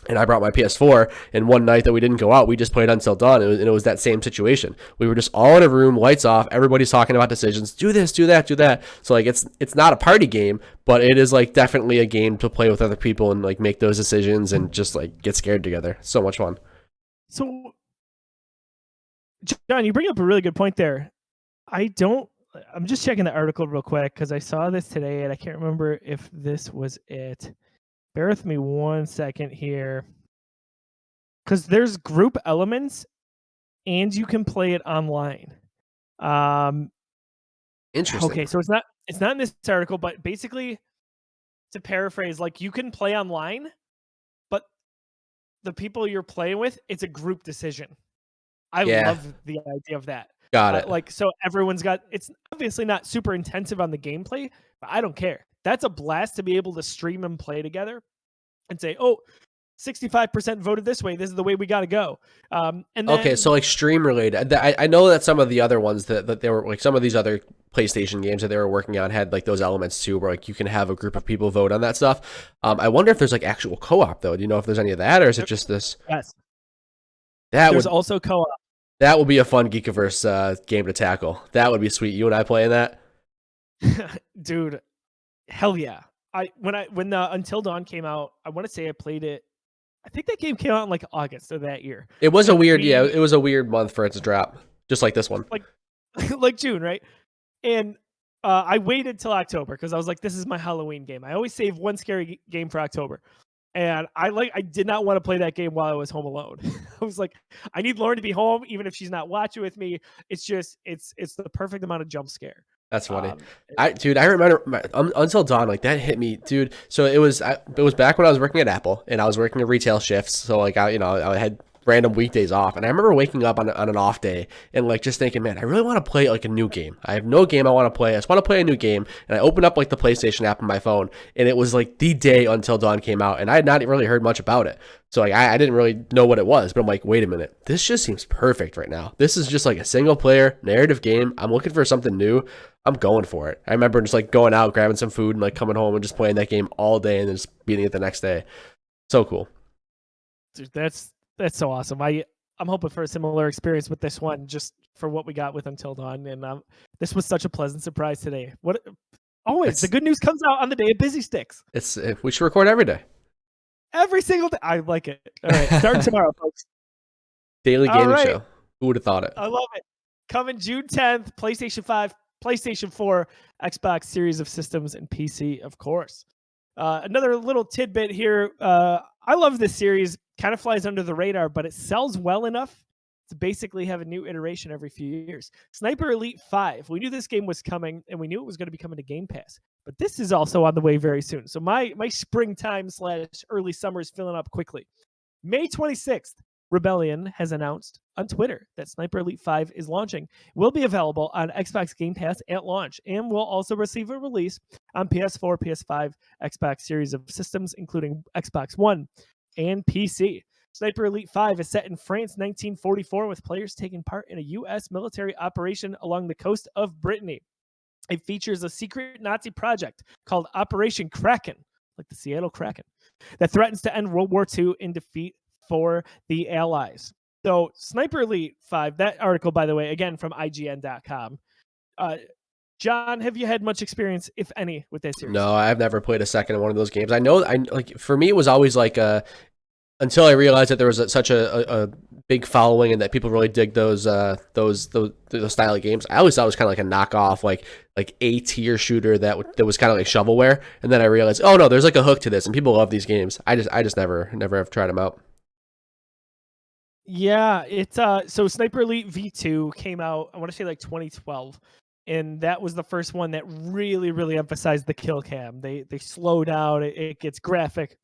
And I brought my PS4, and one night that we didn't go out, we just played Until Dawn, and it was that same situation. We were just all in a room, lights off, everybody's talking about decisions, do this, do that, do that. So like it's not a party game, but it is like definitely a game to play with other people and like make those decisions and just like get scared together. So much fun. So, John, you bring up a really good point there. I'm just checking the article real quick because I saw this today, and I can't remember if this was it. Bear with me 1 second here, because there's group elements, and you can play it online. Interesting. Okay, so it's not in this article, but basically, to paraphrase, like, you can play online, but the people you're playing with, it's a group decision. I love the idea of that. Got it. Like, so everyone's got, it's obviously not super intensive on the gameplay, but I don't care. That's a blast to be able to stream and play together and say, oh, 65% voted this way. This is the way we got to go. And then, Okay, so like stream related. I know that some of the other ones that they were like some of these other PlayStation games that they were working on had like those elements too, where like you can have a group of people vote on that stuff. I wonder if there's like actual co-op though. Do you know if there's any of that, or is it just this? yes, That there's would also co-op. that would be a fun Geekiverse game to tackle. That would be sweet. You and I playing that. Dude, hell yeah. When the Until Dawn came out, I want to say I played it. I think that game came out in like August of that year. It was a weird, it was a weird month for it to drop, just like this one. Like June, right? And I waited till October because I was like, this is my Halloween game. I always save one scary game for October. And I did not want to play that game while I was home alone. I was like, I need Lauren to be home, even if she's not watching with me. It's just, it's the perfect amount of jump scare. That's funny. I remember Until Dawn, like that hit me, dude. So it was back when I was working at Apple and I was working at retail shifts. So like I had random weekdays off, and I remember waking up on an off day and like just thinking, man, I really want to play like a new game. I have no game I want to play. I just want to play a new game. And I opened up like the PlayStation app on my phone, and it was like the day Until Dawn came out, and I had not really heard much about it. So like I didn't really know what it was, but I'm like, wait a minute, this just seems perfect right now. This is just like a single player narrative game. I'm looking for something new. I'm going for it. I remember just like going out, grabbing some food, and like coming home and just playing that game all day and then just beating it the next day. So cool. Dude, that's so awesome. I'm hoping for a similar experience with this one, just for what we got with Until Dawn. And this was such a pleasant surprise today. The good news comes out on the day of Busy Sticks. We should record every day. Every single day. I like it. All right, starting tomorrow, folks. Daily gaming show. Who would have thought it? I love it. Coming June 10th, PlayStation 5, PlayStation 4, Xbox Series of Systems, and PC, of course. Another little tidbit here. I love this series. Kind of flies under the radar, but it sells well enough to basically have a new iteration every few years. Sniper Elite 5. We knew this game was coming, and we knew it was going to be coming to Game Pass. But this is also on the way very soon. So my springtime / early summer is filling up quickly. May 26th, Rebellion has announced on Twitter that Sniper Elite 5 is launching. Will be available on Xbox Game Pass at launch, and will also receive a release on PS4, PS5, Xbox Series of Systems, including Xbox One and PC. Sniper Elite 5 is set in France 1944, with players taking part in a U.S. military operation along the coast of Brittany. It features a secret Nazi project called Operation Kraken, like the Seattle Kraken, that threatens to end World War II in defeat for the Allies. So Sniper Elite 5, that article, by the way, again from IGN.com. John, have you had much experience, if any, with this series? No, I've never played a second of one of those games. I know, for me, it was always like until I realized that there was such a big following and that people really dig those style of games. I always thought it was kind of like a knockoff, like A tier shooter that was kind of like shovelware. And then I realized, oh no, there's like a hook to this, and people love these games. I just never have tried them out. Yeah, it's so Sniper Elite V2 came out, I want to say like 2012. And that was the first one that really, really emphasized the kill cam. They slow down, it gets graphic,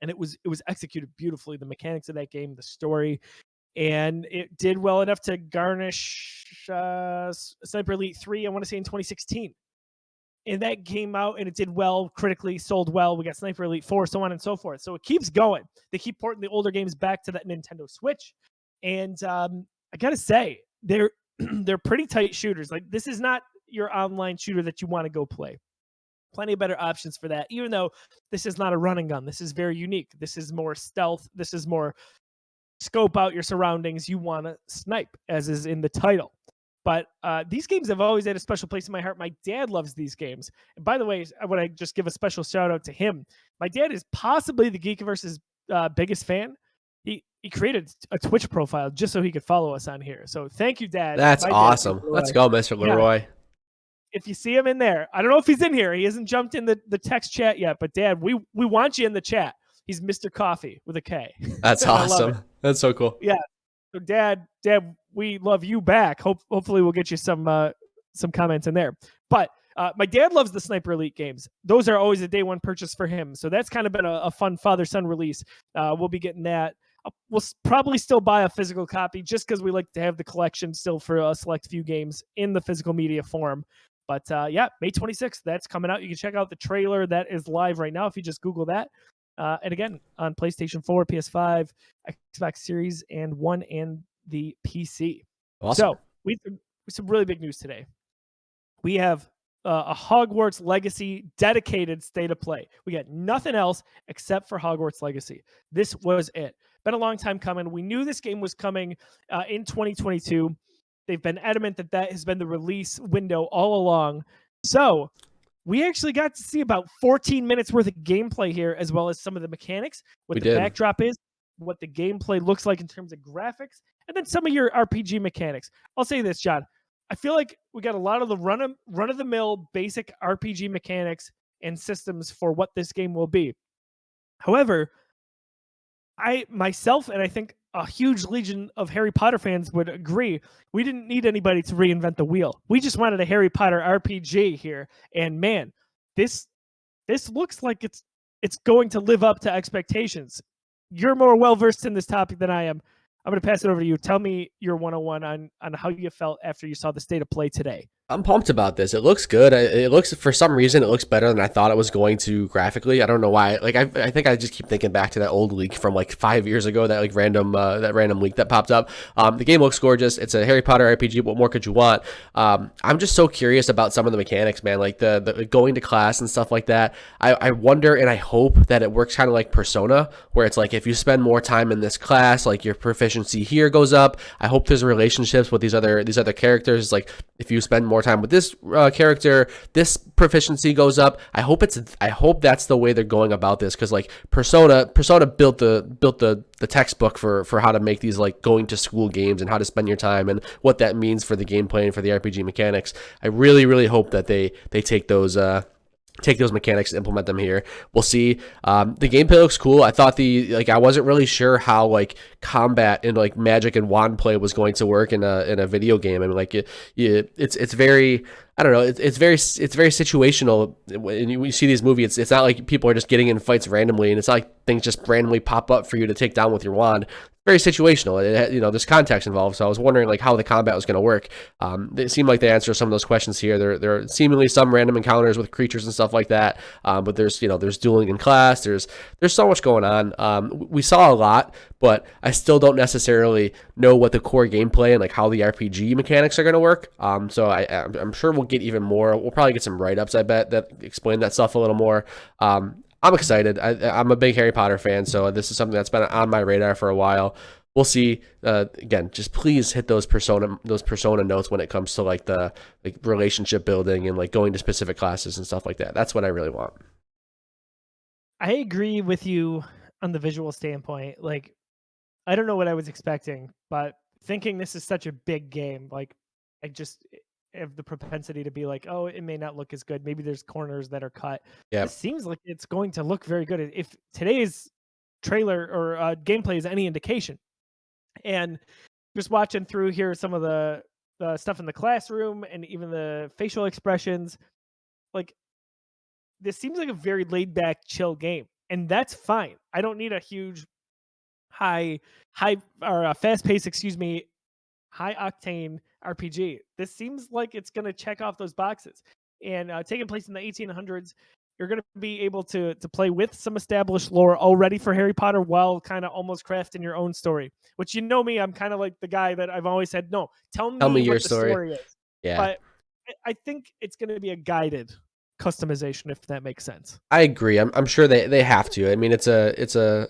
and it was executed beautifully. The mechanics of that game, the story, and it did well enough to garnish Sniper Elite 3, I want to say in 2016. And that came out and it did well critically, sold well. We got Sniper Elite 4, so on and so forth. So it keeps going. They keep porting the older games back to that Nintendo Switch. And I got to say, they're pretty tight shooters. Like, this is not your online shooter that you want to go play. Plenty of better options for that, even though this is not a run and gun. This is very unique. This is more stealth. This is more scope out your surroundings. You want to snipe, as is in the title. But these games have always had a special place in my heart. My dad loves these games. And by the way, I want to just give a special shout out to him. My dad is possibly the Geekiverse's biggest fan. He created a Twitch profile just so he could follow us on here. So thank you, Dad. That's awesome. Let's go, Mr. Leroy. Yeah. If you see him in there, I don't know if he's in here. He hasn't jumped in the text chat yet. But Dad, we want you in the chat. He's Mr. Coffee with a K. That's awesome. That's so cool. Yeah. So Dad, we love you back. Hopefully we'll get you some comments in there. But my dad loves the Sniper Elite games. Those are always a day one purchase for him. So that's kind of been a fun father-son release. We'll be getting that. We'll probably still buy a physical copy just because we like to have the collection still for a select few games in the physical media form. But yeah, May 26th, that's coming out. You can check out the trailer that is live right now if you just Google that. And again, on PlayStation 4, PS5, Xbox Series, and One, and the PC. Awesome. So we some really big news today. We have a Hogwarts Legacy dedicated state of play. We got nothing else except for Hogwarts Legacy. This was it. Been a long time coming. We knew this game was coming in 2022. They've been adamant that that has been the release window all along. So we actually got to see about 14 minutes worth of gameplay here, as well as some of the mechanics, what the backdrop is, what the gameplay looks like in terms of graphics, and then some of your RPG mechanics. I'll say this, John. I feel like we got a lot of the run-of-the-mill basic RPG mechanics and systems for what this game will be. However, I myself, and I think a huge legion of Harry Potter fans would agree, we didn't need anybody to reinvent the wheel. We just wanted a Harry Potter RPG here. And man, this looks like it's going to live up to expectations. You're more well-versed in this topic than I am. I'm going to pass it over to you. Tell me your 101 on how you felt after you saw the state of play today. I'm pumped about this. It looks good. It looks, for some reason, it looks better than I thought it was going to graphically. I don't know why. Like, I think I just keep thinking back to that old leak from like 5 years ago, that like random leak that popped up. The game looks gorgeous. It's a Harry Potter RPG. What more could you want? I'm just so curious about some of the mechanics, man. Like the going to class and stuff like that. I wonder, and I hope that it works kind of like Persona, where it's like if you spend more time in this class, like your proficiency here goes up. I hope there's relationships with these other characters. Like if you spend more time with this character, this proficiency goes up. I hope that's the way they're going about this, because like Persona built the textbook for how to make these like going to school games and how to spend your time and what that means for the gameplay and for the RPG mechanics. I really, really hope that they take those mechanics and implement them here. We'll see. The gameplay looks cool. I thought I wasn't really sure how like combat and like magic and wand play was going to work in a video game. I mean, like it's very, I don't know. It's very situational. When you see these movies, it's not like people are just getting in fights randomly, and it's not like things just randomly pop up for you to take down with your wand. Very situational. There's context involved. So I was wondering like how the combat was going to work. It seemed like they answered some of those questions here. There are seemingly some random encounters with creatures and stuff like that. But there's dueling in class. There's so much going on. We saw a lot, but I still don't necessarily know what the core gameplay and like how the RPG mechanics are going to work. So I'm sure we'll get even more. We'll probably get some write-ups, I bet, that explain that stuff a little more. I'm excited. I'm a big Harry Potter fan, so this is something that's been on my radar for a while. We'll see. Again, just please hit those persona notes when it comes to like the relationship building and like going to specific classes and stuff like that. That's what I really want. I agree with you on the visual standpoint. Like, I don't know what I was expecting, but thinking this is such a big game, like I just have the propensity to be like, oh, it may not look as good. Maybe there's corners that are cut. Yeah. It seems like it's going to look very good. If today's trailer or gameplay is any indication. And just watching through here some of the stuff in the classroom and even the facial expressions, like this seems like a very laid back, chill game. And that's fine. I don't need a huge high or fast paced, high octane RPG. This seems like it's going to check off those boxes. And taking place in the 1800s, you're going to be able to play with some established lore already for Harry Potter while kind of almost crafting your own story. Which, you know me, I'm kind of like the guy that I've always said, no, tell me your what the story is. Yeah. But I think it's going to be a guided customization, if that makes sense. I agree. I'm sure they have to. I mean, it's a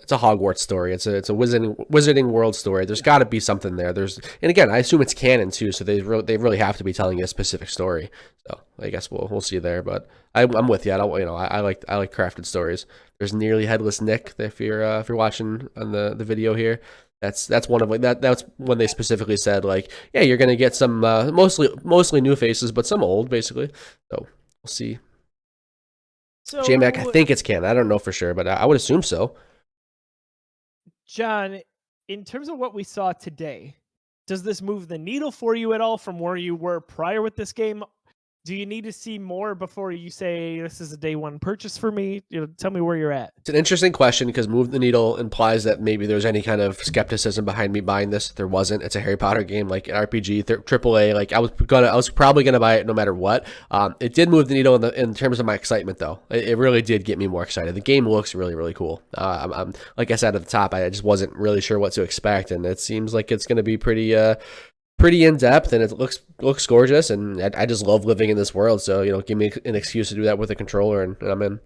Hogwarts story. It's a wizarding world story. There's got to be something there. And again, I assume it's canon too. So they really have to be telling you a specific story. So I guess we'll see there. But I'm with you. I like crafted stories. There's Nearly Headless Nick. If you're watching on the video here. That's one of that's when they specifically said like, yeah, you're gonna get some mostly new faces, but some old basically. So we'll see. So, J-Mac, I think it's canon. I don't know for sure, but I would assume so. John, in terms of what we saw today, does this move the needle for you at all from where you were prior with this game? Do you need to see more before you say this is a day one purchase for me? Tell me where you're at. It's an interesting question because move the needle implies that maybe there's any kind of skepticism behind me buying this. There wasn't. It's a Harry Potter game, like an RPG, AAA. Like I was probably gonna buy it no matter what. It did move the needle in terms of my excitement, though. It really did get me more excited. The game looks really, really cool. I'm like I said at the top, I just wasn't really sure what to expect, and it seems like it's gonna be pretty in depth, and it looks gorgeous, and I just love living in this world. So give me an excuse to do that with a controller, and I'm in.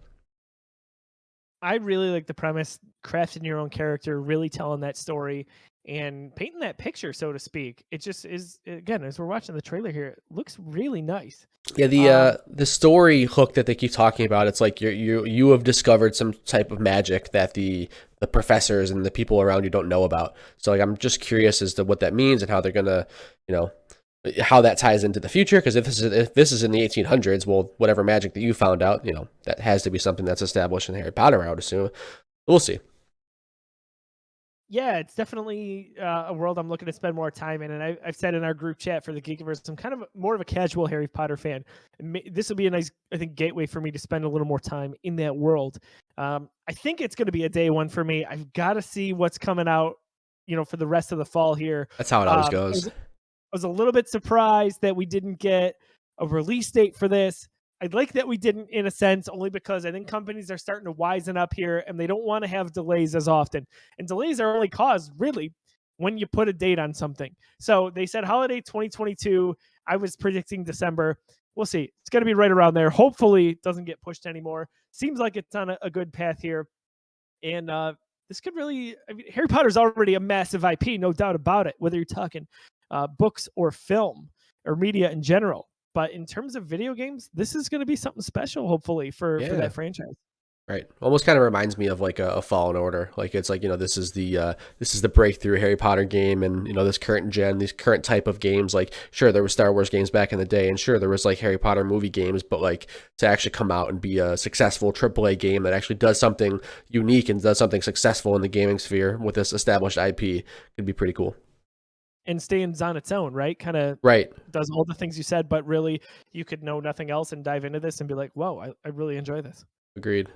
I really like the premise, crafting your own character, really telling that story and painting that picture, so to speak. It just is, again, as we're watching the trailer here, it looks really nice. Yeah, the story hook that they keep talking about, it's like you have discovered some type of magic that the professors and the people around you don't know about. So like I'm just curious as to what that means and how they're gonna, how that ties into the future. Because if this is in the 1800s, well, whatever magic that you found out, that has to be something that's established in Harry Potter, I would assume. We'll see. Yeah, it's definitely a world I'm looking to spend more time in. And I've said in our group chat for the Geekiverse, I'm kind of more of a casual Harry Potter fan. This will be a nice, I think, gateway for me to spend a little more time in that world. I think it's going to be a day one for me. I've got to see what's coming out, for the rest of the fall here. That's how it always goes. I was a little bit surprised that we didn't get a release date for this. I'd like that we didn't, in a sense, only because I think companies are starting to wisen up here and they don't want to have delays as often. And delays are only caused, really, when you put a date on something. So they said holiday 2022. I was predicting December. We'll see. It's going to be right around there. Hopefully it doesn't get pushed anymore. Seems like it's on a good path here. And this could really, Harry Potter's already a massive IP, no doubt about it, whether you're talking books or film or media in general. But in terms of video games, this is going to be something special, hopefully, for that franchise. Right. Almost kind of reminds me of like a Fallen Order. Like it's like, this is the breakthrough Harry Potter game, and this current gen, these current type of games. Like sure, there were Star Wars games back in the day, and sure there was like Harry Potter movie games, but like to actually come out and be a successful AAA game that actually does something unique and does something successful in the gaming sphere with this established IP could be pretty cool. And stands on its own, right? Kind of does all the things you said, but really you could know nothing else and dive into this and be like, whoa, I really enjoy this. Agreed.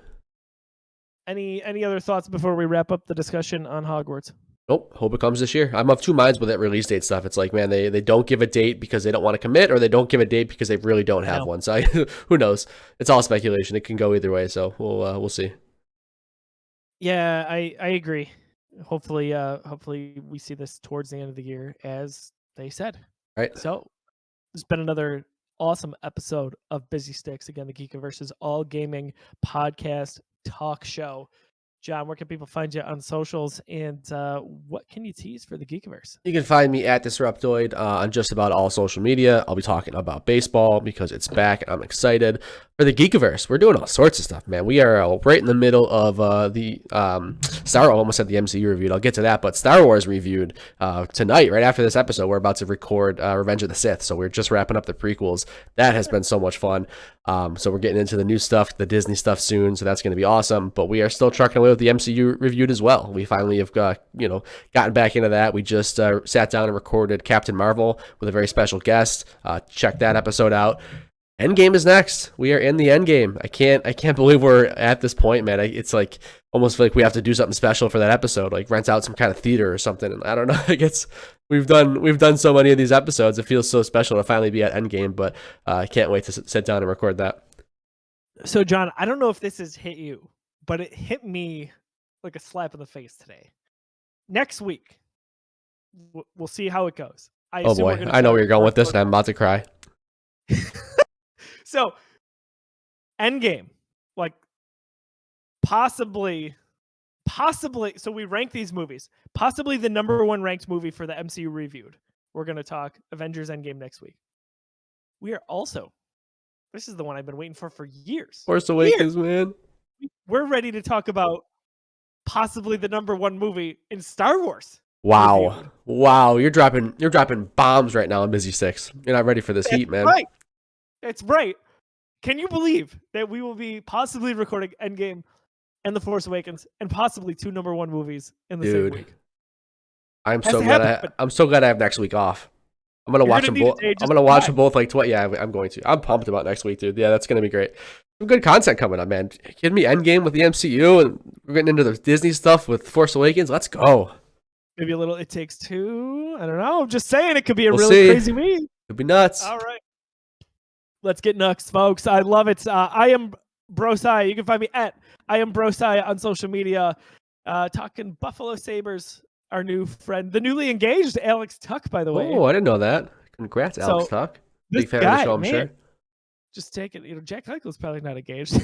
Any other thoughts before we wrap up the discussion on Hogwarts? Nope. Hope it comes this year. I'm of two minds with that release date stuff. It's like, man, they don't give a date because they don't want to commit, or they don't give a date because they really don't have one. So who knows? It's all speculation. It can go either way. So we'll see. Yeah, I agree. Hopefully we see this towards the end of the year, as they said. Right. So it's been another awesome episode of Busy Sticks. Again, the Geekiverse's all gaming podcast talk show. John, where can people find you on socials, and what can you tease for the Geekiverse? You can find me at Disruptoid on just about all social media. I'll be talking about baseball because it's back, and I'm excited. For the Geekiverse, we're doing all sorts of stuff, man. We are right in the middle of the Star Wars. Almost had the MCU reviewed. I'll get to that, but Star Wars reviewed tonight, right after this episode. We're about to record Revenge of the Sith, so we're just wrapping up the prequels. That has been so much fun. So we're getting into the new stuff, the Disney stuff soon, so that's going to be awesome. But we are still trucking away with the MCU reviewed as well. We finally have gotten back into that. We just sat down and recorded Captain Marvel with a very special guest. Check that episode out. Endgame is next. We are in the Endgame. I can't believe we're at this point, man. It's like almost like we have to do something special for that episode, like rent out some kind of theater or something. And I don't know. I guess we've done so many of these episodes. It feels so special to finally be at Endgame, but I can't wait to sit down and record that. So, John, I don't know if this has hit you, but it hit me like a slap in the face today. Next week, we'll see how it goes. Oh boy, I know where you're going with this, and I'm about to cry. So, Endgame, like possibly. So we rank these movies. Possibly the number one ranked movie for the MCU reviewed. We're going to talk Avengers Endgame next week. We are also, this is the one I've been waiting for years. Force Awakens, man. We're ready to talk about possibly the number one movie in Star Wars. Wow. Reviewed. Wow. You're dropping bombs right now on Busy Sticks. You're not ready for this heat, man. Right. That's right. Can you believe that we will be possibly recording Endgame and The Force Awakens and possibly two number one movies in the same week? I'm so glad I have next week off. I'm gonna You're watch gonna them need a both. day I'm just gonna for watch that. them both like yeah, I'm going to. I'm pumped about next week, dude. Yeah, that's gonna be great. Some good content coming up, man. Give me Endgame with the MCU, and we're getting into the Disney stuff with Force Awakens. Let's go. Maybe a little It Takes Two. I don't know. I'm just saying it could be a We'll really see. crazy week. It'll be nuts. All right. Let's get nuts, folks. I love it. I am Brosai. You can find me at I am Brosai on social media. Talking Buffalo Sabres, our new friend, the newly engaged Alex Tuck, by the way. Oh, I didn't know that. Congrats, Alex So, Tuck. This Big fan guy, of the show, I'm man, sure. just take it. Jack Eichel's probably not engaged.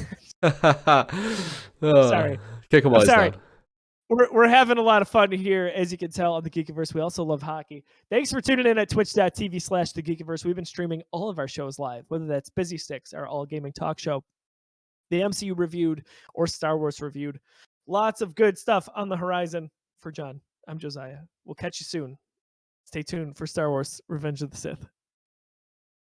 Sorry. Kick him I'm while he's sorry. down. We're having a lot of fun here, as you can tell on the Geekiverse. We also love hockey. Thanks for tuning in at twitch.tv/the Geekiverse. We've been streaming all of our shows live, whether that's Busy Sticks, our all gaming talk show, the MCU reviewed, or Star Wars reviewed. Lots of good stuff on the horizon. For John, I'm Josiah. We'll catch you soon. Stay tuned for Star Wars Revenge of the Sith.